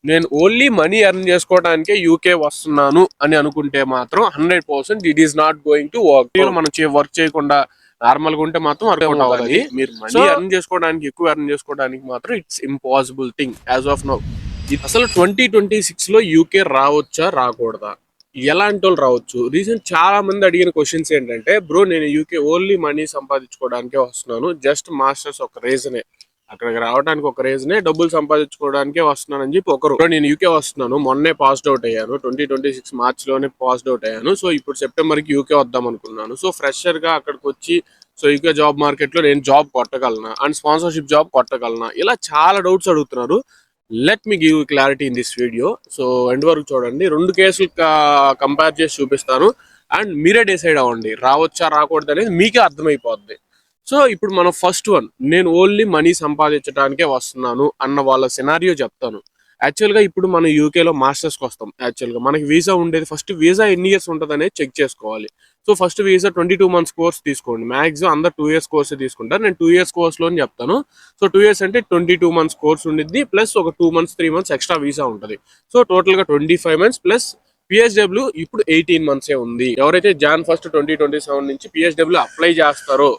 నేను only money earn చేసుకోవడానికే UK వస్తున్నాను అని అనుకుంటే మాత్రం 100% it is not going to work. మనం వర్క్ చేయకుండా నార్మల్ గా ఉంటే మాత్రం వర్కౌట్ అవ్వాలి. మీరు మనీ ఎర్న్ చేసుకోవడానికి, ఎక్కువ ఎర్న్ చేసుకోవడానికి మాత్రం it's impossible thing as of now. అసలు 2026 లో యూకే రావచ్చా రాకూడదా, ఎలాంటి వాళ్ళు రావచ్చు? రీసెంట్ చాలా మంది అడిగిన క్వశ్చన్స్ ఏంటంటే, బ్రో నేను యూకే ఓన్లీ మనీ సంపాదించుకోవడానికే వస్తున్నాను, జస్ట్ మాస్టర్స్ ఒక రీజనే, అక్కడికి రావడానికి ఒక రీజనే, డబ్బులు సంపాదించుకోవడానికే వస్తున్నాను అని చెప్పి ఒకరు. నేను యూకే వస్తున్నాను, మొన్నే పాస్డ్ అవుట్ అయ్యాను, 2026 మార్చ్ లోనే పాస్డ్ అవుట్ అయ్యాను, సో ఇప్పుడు సెప్టెంబర్ కి యూకే వద్దాం అనుకున్నాను, సో ఫ్రెషర్ గా అక్కడికి వచ్చి సో యూకే జాబ్ మార్కెట్ లో నేను జాబ్ కొట్టగలనా అండ్ స్పాన్సర్షిప్ జాబ్ కొట్టగలనా, ఇలా చాలా డౌట్స్ అడుగుతున్నారు. Let me give clarity in this video. So end వరకు చూడండి, రెండు కేసులు కంపేర్ చేసి చూపిస్తాను అండ్ మీరే డిసైడ్ అవ్వండి రావచ్చా రాకూడదు అనేది మీకే అర్థమైపోద్ది. సో ఇప్పుడు మనం ఫస్ట్ వన్, నేను ఓన్లీ మనీ సంపాదించడానికే వస్తున్నాను అన్న వాళ్ళ సినారియో చెప్తాను. యాక్చువల్గా ఇప్పుడు మనం యూకేలో మాస్టర్స్కి వస్తాం. యాక్చువల్గా మనకి వీసా ఉండేది, ఫస్ట్ వీసా ఎన్ని ఇయర్స్ ఉంటుంది అనేది చెక్ చేసుకోవాలి. So first visa 22 months course తీసుకోండి. మాక్సిమం అందరు 2 years కోర్స్ తీసుకుంటారు, నేను 2 years కోర్స్లో చెప్తాను. సో 2 years అంటే 22 months కోర్స్ ఉండిద్ది, ప్లస్ ఒక 2 months 3 months ఎక్స్ట్రా వీసా ఉంటుంది. సో టోటల్గా 25 months ప్లస్ పిహెచ్డబ్ల్యూ ఇప్పుడు 18 months ఉంది. ఎవరైతే Jan 1, 2027 నుంచి పిహెచ్డబ్ల్యూ అప్లై చేస్తారో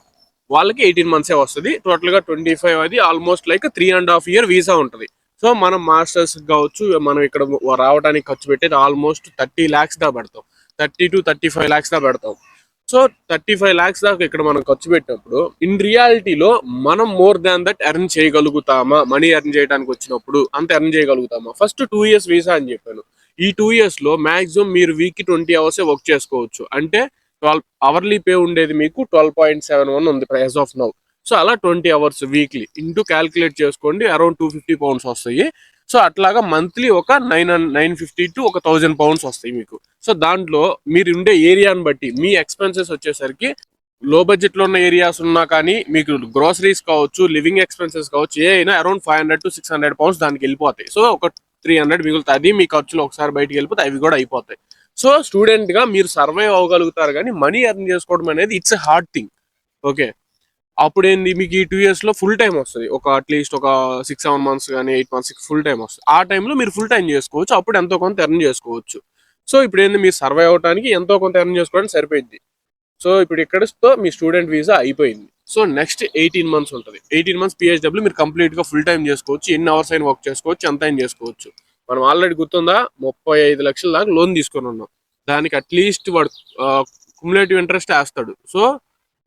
వాళ్ళకి 18 months వస్తుంది. టోటల్ గా 25, అది ఆల్మోస్ట్ లైక్ 3.5 year వీసా ఉంటుంది. సో మనం మాస్టర్స్ కావచ్చు, మనం ఇక్కడ రావడానికి ఖర్చు పెట్టేది ఆల్మోస్ట్ 30 lakhs దా పెడతాం, 30 to 35 lakhs దా పెడతాం. సో 35 lakhs దాకా ఇక్కడ మనం ఖర్చు పెట్టినప్పుడు ఇన్ రియాలిటీలో మనం మోర్ దాన్ దట్ ఎర్న్ చేయగలుగుతామా? మనీ ఎర్న్ చేయడానికి వచ్చినప్పుడు అంత ఎర్న్ చేయగలుగుతామా? ఫస్ట్ 2 years వీసా అని చెప్పాను. ఈ 2 years లో మాక్సిమం మీరు వీక్ కి 20 hours వర్క్ చేసుకోవచ్చు. అంటే 12 అవర్లీ పే ఉండేది మీకు 12.71 ఉంది యాజ్ ఆఫ్ నౌ. సో అలా 20 hours వీక్లీ ఇంటూ క్యాల్కులేట్ చేసుకోండి, అరౌండ్ 250 pounds వస్తాయి. సో అట్లాగా మంత్లీ ఒక 950 to 1000 pounds వస్తాయి మీకు. సో దాంట్లో మీరు ఉండే ఏరియాని బట్టి మీ ఎక్స్పెన్సెస్ వచ్చేసరికి లో బడ్జెట్ లో ఉన్న ఏరియాస్ ఉన్నా కానీ మీకు గ్రోసరీస్ కావచ్చు, లివింగ్ ఎక్స్పెన్సెస్ కావచ్చు, ఏ అయినా అరౌండ్ 500 to 600 pounds దానికి వెళ్ళిపోతాయి. సో ఒక 300 మిగులుతాయి, అది మీ ఖర్చులో ఒకసారి బయటికి వెళ్ళిపోతే అవి కూడా అయిపోతాయి. సో స్టూడెంట్ గా మీరు సర్వైవ్ అవ్వగలుగుతారు, కానీ మనీ ఎర్న్ చేసుకోవడం అనేది ఇట్స్ హార్డ్ థింగ్. ఓకే, అప్పుడు ఏంది మీకు ఈ 2 years లో ఫుల్ టైం వస్తుంది, ఒక అట్లీస్ట్ ఒక 6-7 months కానీ 8 months ఫుల్ టైం వస్తుంది. ఆ టైంలో మీరు ఫుల్ టైం చేసుకోవచ్చు, అప్పుడు ఎంతో కొంత ఎర్న్ చేసుకోవచ్చు. సో ఇప్పుడు ఏంది, మీరు సర్వైవ్ అవడానికి ఎంతో కొంత ఎర్న్ చేసుకోవడానికి సరిపోయింది. సో ఇప్పుడు ఇక్కడతో మీ స్టూడెంట్ వీసా అయిపోయింది. సో నెక్స్ట్ 18 months ఉంటుంది. 18 months పిహెచ్డబ్ల్యూ మీరు కంప్లీట్ గా ఫుల్ టైం చేసుకోవచ్చు, ఎన్ని అవర్స్ అయినా వర్క్ చేసుకోవచ్చు, ఎంత అయినా చేసుకోవచ్చు. మనం ఆల్రెడీ గుర్తుందా 35 లక్షల దాకా లోన్ తీసుకొని ఉన్నాం, దానికి అట్లీస్ట్ వాడు కుములేటివ్ ఇంట్రెస్ట్ వేస్తాడు. సో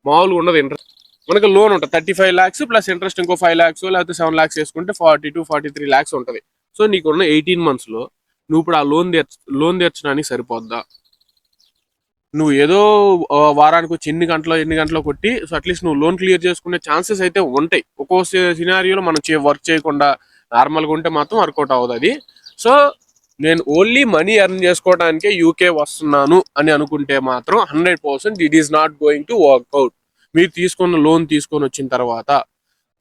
మామూలుగా ఉండదు ఇంట్రెస్ట్. మనకు లోన్ ఉంటుంది 35 lakhs ప్లస్ ఇంట్రెస్ట్ ఇంకో 5 lakhs లేకపోతే 7 lakhs వేసుకుంటే 40 to 43 lakhs ఉంటుంది. సో నీకున్న 18 months లో నువ్వు ఇప్పుడు ఆ లోన్ తీర్చడానికి సరిపోద్దా? నువ్వు ఏదో వారానికి వచ్చి ఎన్ని గంటలో కొట్టి సో అట్లీస్ట్ నువ్వు లోన్ క్లియర్ చేసుకునే ఛాన్సెస్ అయితే ఉంటాయి. ఒక్కో సినారియోలో మనం వర్క్ చేయకుండా నార్మల్గా ఉంటే మాత్రం వర్కౌట్ అవ్వదు అది. సో నేను ఓన్లీ మనీ ఎర్న్ చేసుకోవడానికే యూకే వస్తున్నాను అని అనుకుంటే మాత్రం 100% it is not going to work out. మీరు లోన్ తీసుకొని వచ్చిన తర్వాత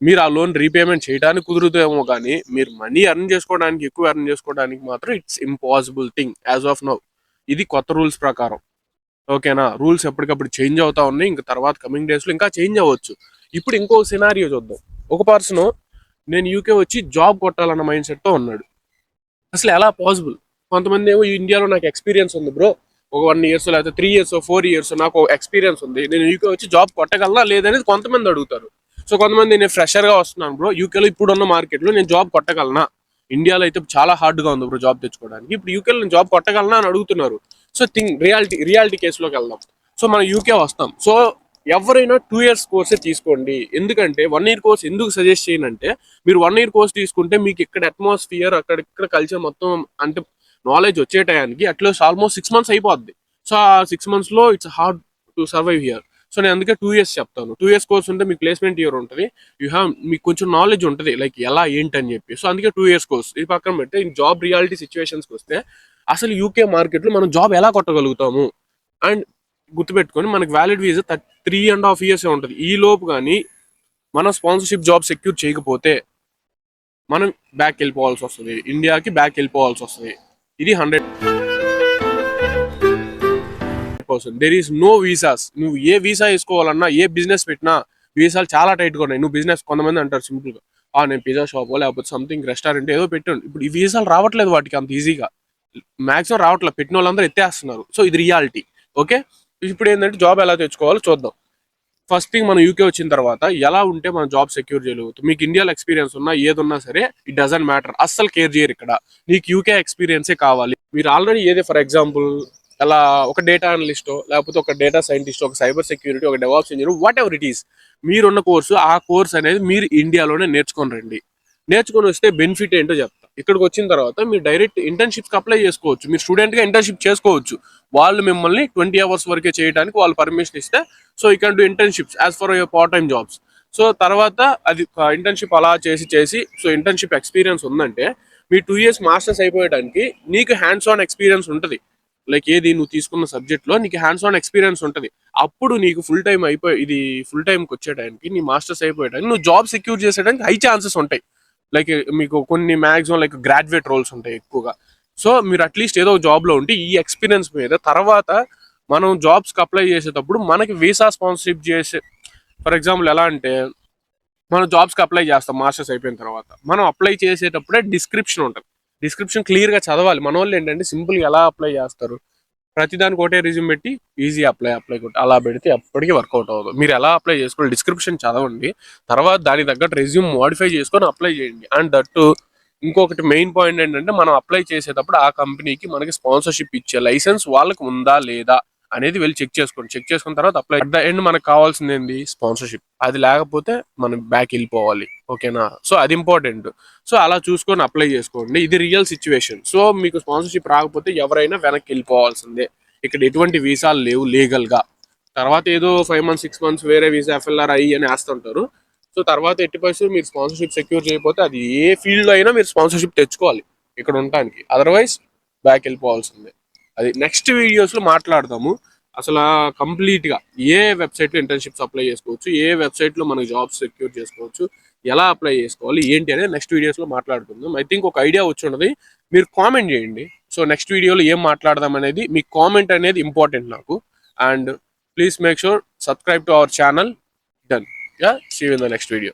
మీరు ఆ లోన్ రీపేమెంట్ చేయడానికి కుదురుతామో, కానీ మీరు మనీ ఎర్న్ చేసుకోవడానికి, ఎక్కువ ఎర్న్ చేసుకోవడానికి మాత్రం it's impossible thing as of now. ఇది కొత్త రూల్స్ ప్రకారం. ఓకేనా, రూల్స్ ఎప్పటికప్పుడు చేంజ్ అవుతా ఉన్నాయి, ఇంకా తర్వాత కమింగ్ డేస్ లో ఇంకా చేంజ్ అవ్వచ్చు. ఇప్పుడు ఇంకో సినారియో చూద్దాం. ఒక పర్సన్ నేను యూకే వచ్చి జాబ్ కొట్టాలన్న మైండ్ సెట్ తో ఉన్నాడు. అసలు ఎలా పాసిబుల్? కొంతమంది ఏమో ఇండియాలో నాకు ఎక్స్పీరియన్స్ ఉంది బ్రో, ఒక 1 years లేకపోతే 3 years 4 years నాకు ఎక్స్పీరియన్స్ ఉంది, నేను యూకే వచ్చి జాబ్ కొట్టగలనా లేదనేది కొంతమంది అడుగుతారు. సో కొంతమంది నేను ఫ్రెషర్ గా వస్తున్నాను బ్రో, యూకేలో ఇప్పుడున్న మార్కెట్ లో నేను జాబ్ కొట్టగలనా, ఇండియాలో అయితే చాలా హార్డ్ గా ఉంది బ్రో జాబ్ తెచ్చుకోవడానికి, ఇప్పుడు యూకేలో నేను జాబ్ కొట్టగలనా అని అడుగుతున్నారు. సో రియాలిటీ కేసులోకి వెళ్దాం. సో మనం యూకే వస్తాం. సో ఎవరైనా 2 years కోర్సే తీసుకోండి. ఎందుకంటే 1 year కోర్స్ ఎందుకు సజెస్ట్ చేయనంటే, మీరు 1 year కోర్స్ తీసుకుంటే మీకు ఇక్కడ అట్మాస్ఫియర్, ఇక్కడ కల్చర్ మొత్తం అంటే నాలెడ్జ్ వచ్చే టయానికి అట్లీస్ట్ ఆల్మోస్ట్ 6 months అయిపోద్ది. సో ఆ 6 months లో it's hard to survive here. So నేను అందుకే 2 years చెప్తాను. 2 years కోర్స్ ఉంటే మీకు ప్లేస్మెంట్ ఇయర్ ఉంటుంది, మీకు కొంచెం నాలెడ్జ్ ఉంటుంది లైక్ ఎలా ఏంటని చెప్పి. సో అందుకే 2 years కోర్స్. ఇది పక్కన పెడితే జాబ్ రియాలిటీ సిచ్యువేషన్స్కి వస్తే అసలు యూకే మార్కెట్లో మనం జాబ్ ఎలా కొట్టగలుగుతాము అండ్ గుర్తుపెట్టుకొని మనకి వ్యాలిడ్ వీసా 3.5 years ఉంటుంది. ఈ లోపు కానీ మనం స్పాన్సర్షిప్ జాబ్ సెక్యూర్ చేయకపోతే మనం బ్యాక్ వెళ్ళిపోవాల్సి వస్తుంది, ఇండియాకి బ్యాక్ వెళ్ళిపోవాల్సి వస్తుంది. ఇది 100%. There is no visas. నువ్వు ఏ వీసా వేసుకోవాలన్నా, ఏ బిజినెస్ పెట్టినా వీసాలు చాలా టైట్గా ఉన్నాయి. నువ్వు బిజినెస్, కొంతమంది అంటారు సింపుల్గా నేను పిజ్జా షాప్ లేకపోతే సంథింగ్ రెస్టారెంట్ ఏదో పెట్టండి. ఇప్పుడు ఈ వీసాలు రావట్లేదు వాటికి అంత ఈజీగా, మాక్సిమం రావట్లేదు, పెట్టిన వాళ్ళందరూ ఎత్తేస్తున్నారు. సో ఇది రియాలిటీ. ఓకే, ఇప్పుడు ఏంటంటే జాబ్ ఎలా తెచ్చుకోవాలో చూద్దాం. ఫస్ట్ థింగ్, మనం యూకే వచ్చిన తర్వాత ఎలా ఉంటే మనం జాబ్ సెక్యూర్ చేయగలుగుతాం. మీకు ఇండియాలో ఎక్స్పీరియన్స్ ఉన్నా ఏదున్నా సరే ఇట్ డజంట్ మ్యాటర్, అస్సలు కేర్ చేయరు ఇక్కడ. నీకు యూకే ఎక్స్పీరియన్సే కావాలి. మీరు ఆల్రెడీ ఏదే ఫర్ ఎగ్జాంపుల్ అలా ఒక డేటా అనలిస్టో లేకపోతే ఒక డేటా సైంటిస్ట్, ఒక సైబర్ సెక్యూరిటీ, ఒక DevOps engineer, what ever it is, మీరున్న కోర్సు, ఆ కోర్స్ అనేది మీరు ఇండియాలోనే నేర్చుకొని రండి. నేర్చుకొని వస్తే బెనిఫిట్ ఏంటో చెప్తా. ఇక్కడికి వచ్చిన తర్వాత మీరు డైరెక్ట్ ఇంటర్న్షిప్కి అప్లై చేసుకోవచ్చు. మీరు స్టూడెంట్గా ఇంటర్న్షిప్ చేసుకోవచ్చు. వాళ్ళు మిమ్మల్ని 20 hours వరకే చేయడానికి వాళ్ళు పర్మిషన్ ఇస్తే, so you can do internships as for your part time jobs. So తర్వాత అది ఇంటర్న్షిప్ అలా చేసి సో ఇంటర్న్షిప్ ఎక్స్పీరియన్స్ ఉందంటే మీ 2 years మాస్టర్స్ అయిపోయడానికి నీకు హ్యాండ్స్ ఆన్ ఎక్స్పీరియన్స్ ఉంటుంది. లైక్ ఏది, నువ్వు తీసుకున్న సబ్జెక్ట్లో నీకు హ్యాండ్స్ ఆన్ ఎక్స్పీరియన్స్ ఉంటుంది. అప్పుడు నీకు ఫుల్ టైం ఇది ఫుల్ టైంకి వచ్చేటానికి, నీ మాస్టర్స్ అయిపోయడానికి, నువ్వు జాబ్ సెక్యూర్ చేసేటానికి హై ఛాన్సెస్ ఉంటాయి. లైక్ మీకు కొన్ని మ్యాక్సిమం లైక్ గ్రాడ్యుయేట్ రోల్స్ ఉంటాయి ఎక్కువగా. సో మీరు అట్లీస్ట్ ఏదో జాబ్లో ఉంటే ఈ ఎక్స్పీరియన్స్ మీద తర్వాత మనం జాబ్స్కి అప్లై చేసేటప్పుడు మనకి వీసా స్పాన్సర్షిప్ చేసే, ఫర్ ఎగ్జాంపుల్ ఎలా అంటే మనం జాబ్స్కి అప్లై చేస్తాం మాస్టర్స్ అయిపోయిన తర్వాత, మనం అప్లై చేసేటప్పుడే డిస్క్రిప్షన్ ఉంటుంది. డిస్క్రిప్షన్ క్లియర్గా చదవాలి. మన వాళ్ళు ఏంటంటే సింపుల్గా ఎలా అప్లై చేస్తారు, ప్రతిదానికి ఒకటే రిజ్యూమ్ పెట్టి ఈజీ అప్లై కొట్టి అలా పెడితే ఎప్పటికీ వర్కౌట్ అవ్వదు. మీరు ఎలా అప్లై చేసుకోవాలి, డిస్క్రిప్షన్ చదవండి, తర్వాత దానికి తగ్గట్టు రెజ్యూమ్ మోడిఫై చేసుకొని అప్లై చేయండి. అండ్ దట్టు ఇంకొకటి మెయిన్ పాయింట్ ఏంటంటే, మనం అప్లై చేసేటప్పుడు ఆ కంపెనీకి మనకి స్పాన్సర్షిప్ ఇచ్చే లైసెన్స్ వాళ్ళకి ఉందా లేదా అనేది వెళ్ళి చెక్ చేసుకోండి. చెక్ చేసుకున్న తర్వాత అప్లై. అట్ ద ఎండ్ మనకు కావాల్సింది ఏంది, స్పాన్సర్షిప్. అది లేకపోతే మనం బ్యాక్ వెళ్ళిపోవాలి. ఓకేనా, సో అది ఇంపార్టెంట్. సో అలా చూసుకొని అప్లై చేసుకోండి. ఇది రియల్ సిచ్యువేషన్. సో మీకు స్పాన్సర్షిప్ రాకపోతే ఎవరైనా వెనక్కి వెళ్ళిపోవాల్సిందే. ఇక్కడ ఎటువంటి వీసాలు లేవు లీగల్గా. తర్వాత ఏదో 5 months 6 months వేరే వీసా FLR అని వేస్తుంటారు. సో తర్వాత ఎట్టి పరిస్థితులు మీరు స్పాన్సర్షిప్ సెక్యూర్ చేయకపోతే, అది ఏ ఫీల్డ్లో అయినా మీరు స్పాన్సర్షిప్ తెచ్చుకోవాలి ఇక్కడ ఉండటానికి, అదర్వైజ్ బ్యాక్ వెళ్ళిపోవాల్సిందే. అది నెక్స్ట్ వీడియోస్లో మాట్లాడదాము. అసలు కంప్లీట్గా ఏ వెబ్సైట్లో ఇంటర్న్షిప్స్ అప్లై చేసుకోవచ్చు, ఏ వెబ్సైట్లో మనకి జాబ్స్ సెక్యూర్ చేసుకోవచ్చు, ఎలా అప్లై చేసుకోవాలి ఏంటి అనేది నెక్స్ట్ వీడియోస్లో మాట్లాడుకుందాం. ఐ థింక్ ఒక ఐడియా వచ్చి ఉన్నది. మీరు కామెంట్ చేయండి. సో నెక్స్ట్ వీడియోలో ఏం మాట్లాడదాం అనేది, మీ కామెంట్ అనేది ఇంపార్టెంట్ నాకు. And please make sure subscribe to our channel. Done. Yeah, see you in the next video.